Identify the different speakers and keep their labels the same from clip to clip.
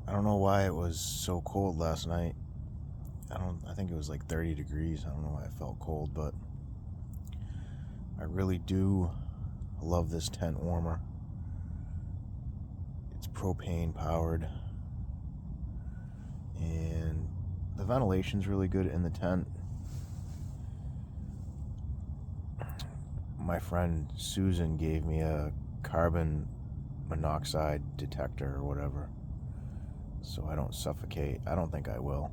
Speaker 1: I don't know why it was so cold last night. I think it was like 30 degrees. I don't know why I felt cold, but I really do love this tent warmer. It's propane powered, and the ventilation's really good in the tent. My friend Susan gave me a carbon monoxide detector or whatever, so I don't suffocate. I don't think I will.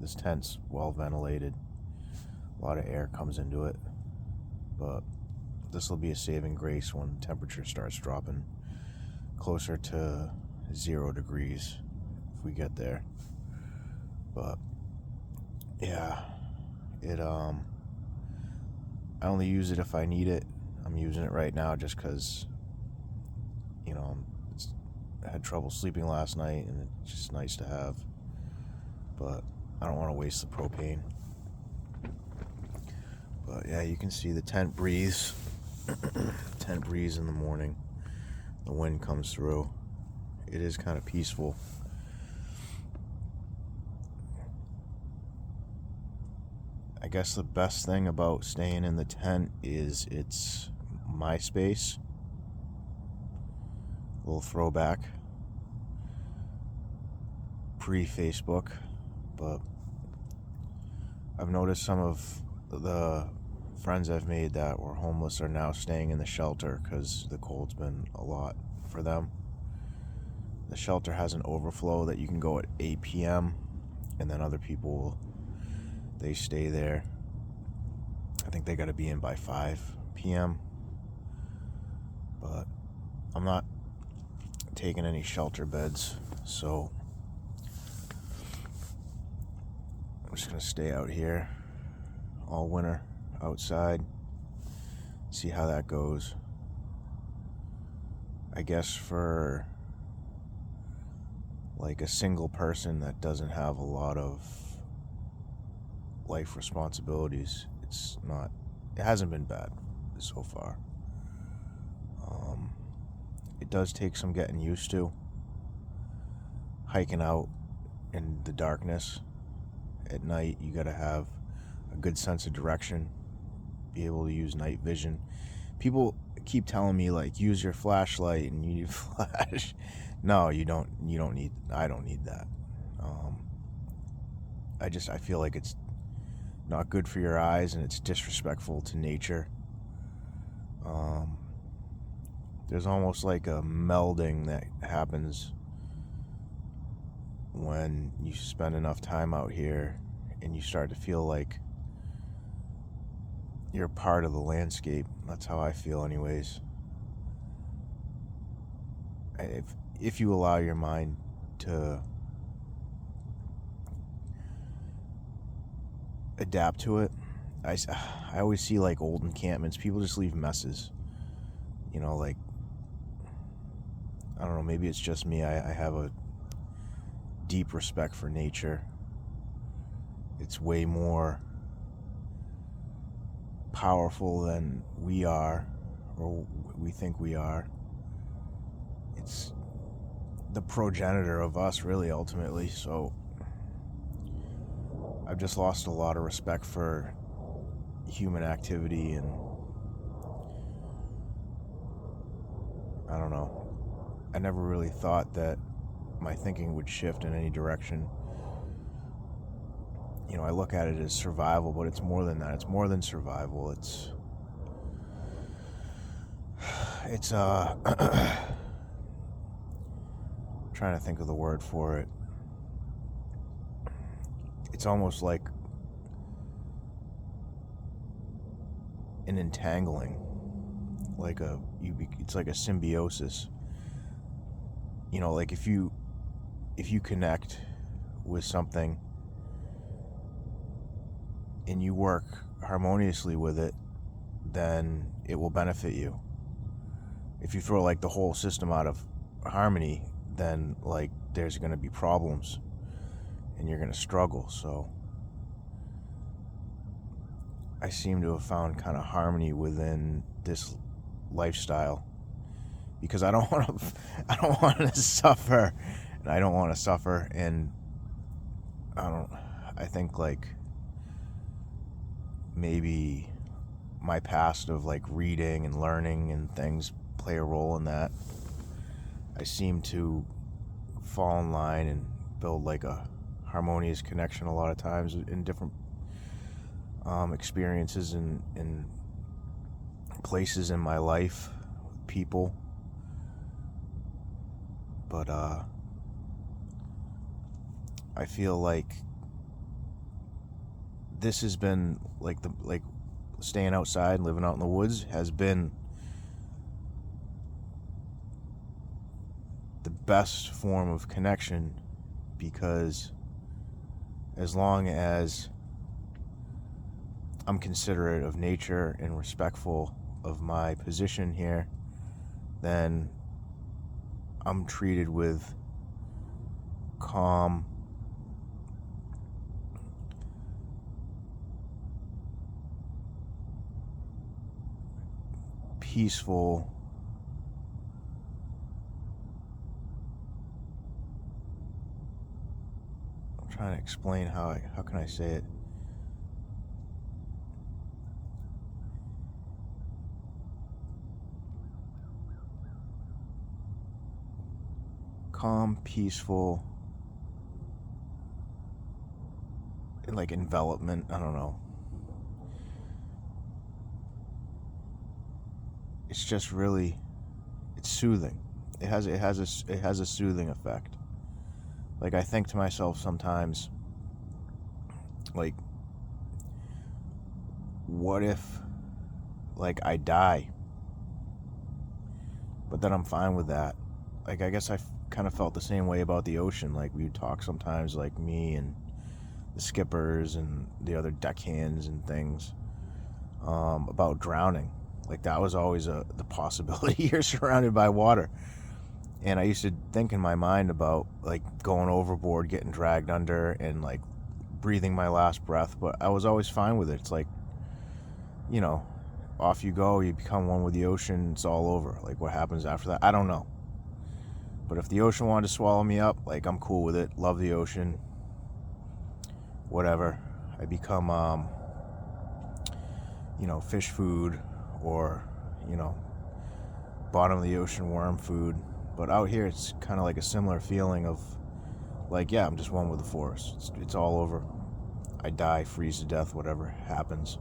Speaker 1: This tent's well ventilated. A lot of air comes into it, but this will be a saving grace when temperature starts dropping closer to 0 degrees if we get there. But yeah, I only use it if I need it. I'm using it right now just because, I had trouble sleeping last night, and it's just nice to have. But I don't want to waste the propane. But yeah, you can see the tent breeze. Tent breeze in the morning. The wind comes through. It is kind of peaceful. I guess the best thing about staying in the tent is it's my space. A little throwback. Pre-Facebook. But I've noticed some of the friends I've made that were homeless are now staying in the shelter because the cold's been a lot for them. The shelter has an overflow that you can go at 8 p.m. and then other people, they stay there. I think they got to be in by 5 p.m. But I'm not taking any shelter beds, so I'm just going to stay out here all winter outside, see how that goes. I guess for like a single person that doesn't have a lot of life responsibilities, it hasn't been bad so far. It does take some getting used to hiking out in the darkness at night. You got to have a good sense of direction, be able to use night vision. People keep telling me like use your flashlight and you need flash. No, you don't need. I don't need that. I feel like it's not good for your eyes and it's disrespectful to nature. There's almost like a melding that happens when you spend enough time out here and you start to feel like you're part of the landscape. That's how I feel anyways. If you allow your mind to adapt to it. I always see like old encampments, people just leave messes. Like, I don't know, maybe it's just me. I have a deep respect for nature. It's way more powerful than we are, or we think we are. It's the progenitor of us, really, ultimately. So I've just lost a lot of respect for human activity, and I don't know. I never really thought that my thinking would shift in any direction. I look at it as survival, but it's more than that. It's more than survival. It's trying to think of the word for it. It's almost like an entangling, it's like a symbiosis. Like if you connect with something and you work harmoniously with it, then it will benefit you. If you throw like the whole system out of harmony, then like there's going to be problems and you're going to struggle. So I seem to have found kind of harmony within this lifestyle because I don't want to suffer and I don't want to suffer. And I think like maybe my past of like reading and learning and things play a role in that. I seem to fall in line and build like a harmonious connection a lot of times in different experiences and places in my life, people. But I feel like this has been like staying outside, living out in the woods has been the best form of connection, because as long as I'm considerate of nature and respectful of my position here, then I'm treated with calm, peaceful, I'm trying to explain how can I say it? Calm, peaceful, and like envelopment, I don't know. It's just really, it's soothing. It has a soothing effect. Like I think to myself sometimes, like, what if like I die? But then I'm fine with that. Like I guess I kind of felt the same way about the ocean. Like we would talk sometimes, like me and the skippers and the other deckhands and things, about drowning. Like that was always the possibility. You're surrounded by water, and I used to think in my mind about like going overboard, getting dragged under, and like breathing my last breath. But I was always fine with it. It's like, you know, off you go, you become one with the ocean, it's all over. Like what happens after that, I don't know. But if the ocean wanted to swallow me up, like I'm cool with it. Love the ocean, whatever. I become fish food, or bottom of the ocean worm food. But out here it's kind of like a similar feeling of like, yeah, I'm just one with the forest. It's all over. I die, freeze to death, whatever happens.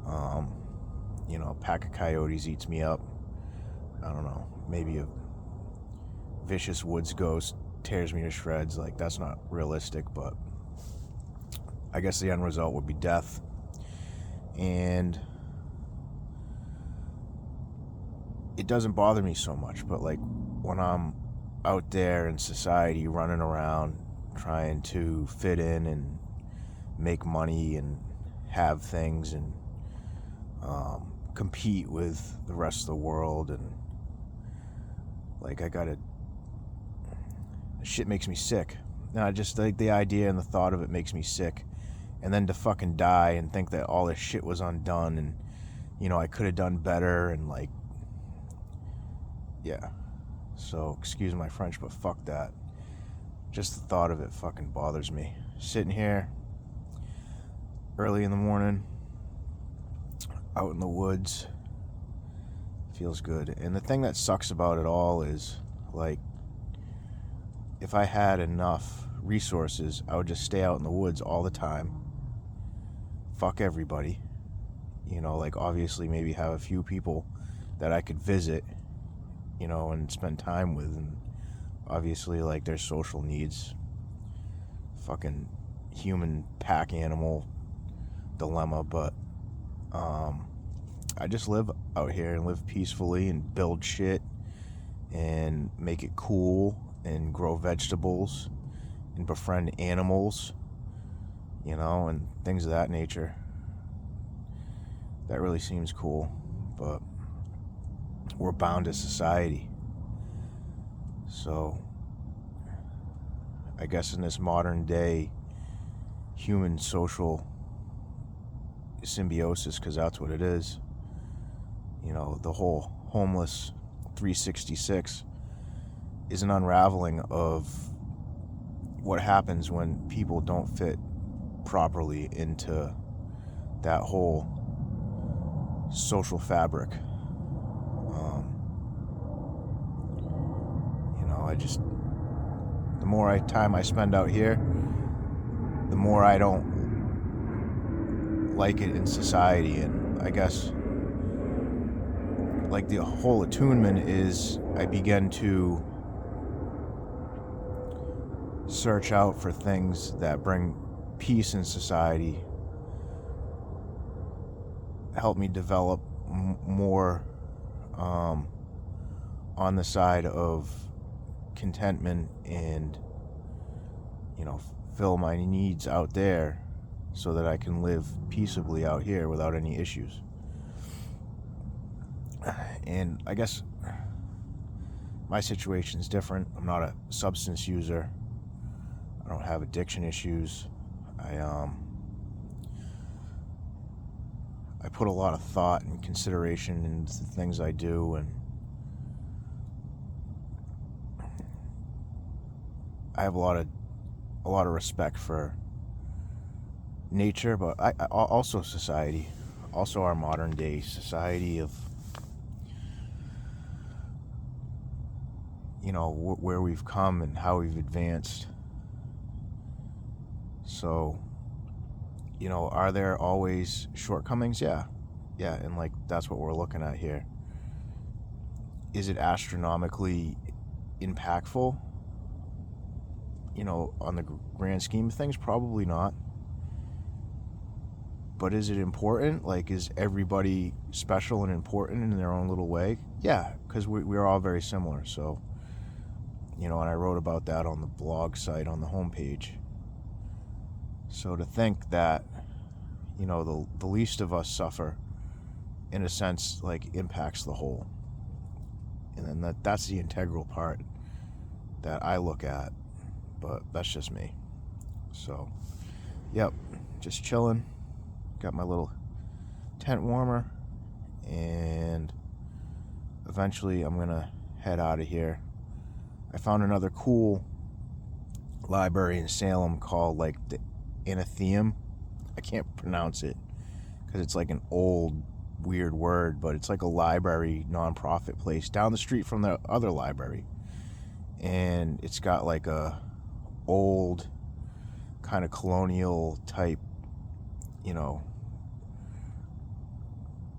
Speaker 1: A pack of coyotes eats me up. I don't know, maybe a vicious woods ghost tears me to shreds. Like that's not realistic, but I guess the end result would be death. And it doesn't bother me so much, but like when I'm out there in society running around trying to fit in and make money and have things and compete with the rest of the world, and like shit makes me sick. Now just like the idea and the thought of it makes me sick. And then to fucking die and think that all this shit was undone and I could have done better, and like, yeah. So excuse my French, but fuck that. Just the thought of it fucking bothers me. Sitting here early in the morning out in the woods feels good. And the thing that sucks about it all is like, if I had enough resources, I would just stay out in the woods all the time. Fuck everybody. Like obviously maybe have a few people that I could visit, and spend time with, and obviously like their social needs. Fucking human pack animal dilemma, but I just live out here and live peacefully and build shit and make it cool and grow vegetables and befriend animals, and things of that nature. That really seems cool, but we're bound to society. So I guess in this modern day human social symbiosis, because that's what it is, the whole homeless 366 is an unraveling of what happens when people don't fit properly into that whole social fabric. The more time I spend out here, the more I don't like it in society. And I guess like the whole attunement is I begin to search out for things that bring peace in society, help me develop more on the side of contentment and, fill my needs out there so that I can live peaceably out here without any issues. And I guess my situation is different. I'm not a substance user. I don't have addiction issues. I put a lot of thought and consideration into the things I do, and I have a lot of respect for nature, but I also society, also our modern day society of, where we've come and how we've advanced. So, are there always shortcomings? Yeah, and like that's what we're looking at here. Is it astronomically impactful? On the grand scheme of things, probably not. But is it important? Like, is everybody special and important in their own little way? Yeah, because we're all very similar. So, and I wrote about that on the blog site on the homepage. So to think that, the least of us suffer, in a sense, like impacts the whole. And then that's the integral part that I look at. But that's just me. So, yep, just chilling. Got my little tent warmer, and eventually I'm gonna head out of here. I found another cool library in Salem called like the Anatheum. I can't pronounce it because it's like an old weird word, but it's like a library nonprofit place down the street from the other library, and it's got like a old kind of colonial type,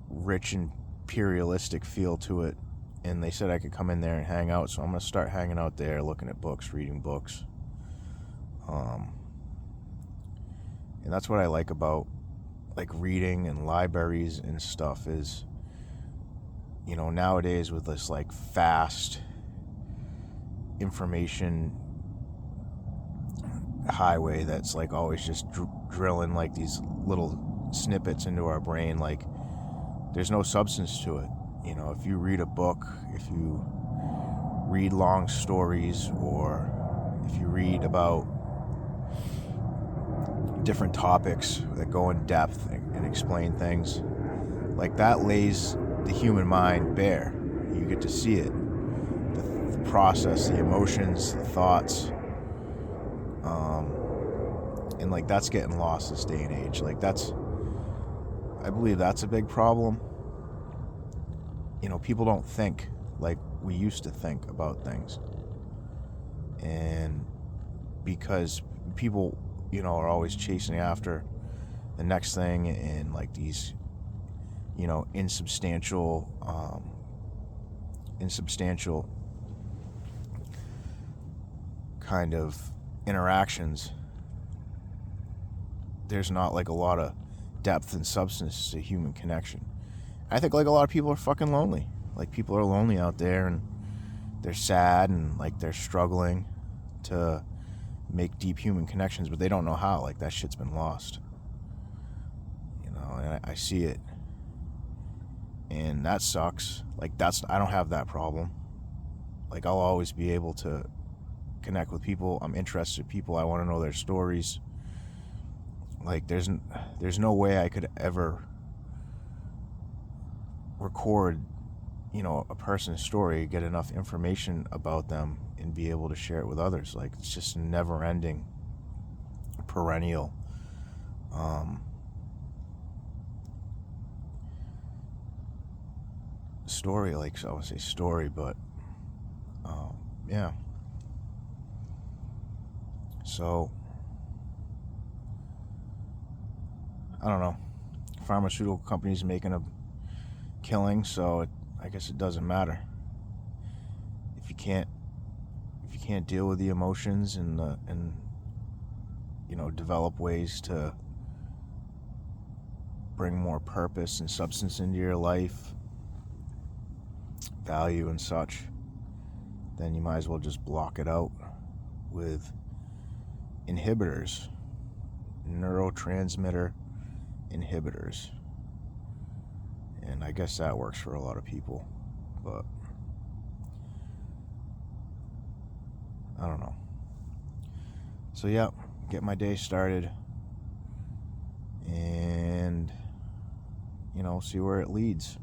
Speaker 1: rich imperialistic feel to it. And they said I could come in there and hang out, so I'm gonna start hanging out there, looking at books, reading books. And that's what I like about like reading and libraries and stuff is, nowadays with this like fast information highway that's like always just drilling like these little snippets into our brain, like there's no substance to it. If you read a book, if you read long stories, or if you read about different topics that go in depth and explain things, like that lays the human mind bare. You get to see it, the process, the emotions, the thoughts, and like that's getting lost this day and age. Like I believe that's a big problem. People don't think like we used to think about things, and because people are always chasing after the next thing, and like these insubstantial kind of interactions, there's not like a lot of depth and substance to human connection. I think like a lot of people are fucking lonely. Like people are lonely out there, and they're sad, and like they're struggling to make deep human connections, but they don't know how. Like that shit's been lost, and I see it, and that sucks. Like I don't have that problem. Like I'll always be able to connect with people. I'm interested in people. I want to know their stories. Like there's no way I could ever record a person's story, get enough information about them, and be able to share it with others. Like, it's just a never-ending, perennial story. Like, I would say story, but yeah. So I don't know. Pharmaceutical companies making a killing, so I guess it doesn't matter. If you can't deal with the emotions and develop ways to bring more purpose and substance into your life, value and such, then you might as well just block it out with inhibitors, neurotransmitter inhibitors. And I guess that works for a lot of people, but I don't know. So yeah, get my day started and see where it leads.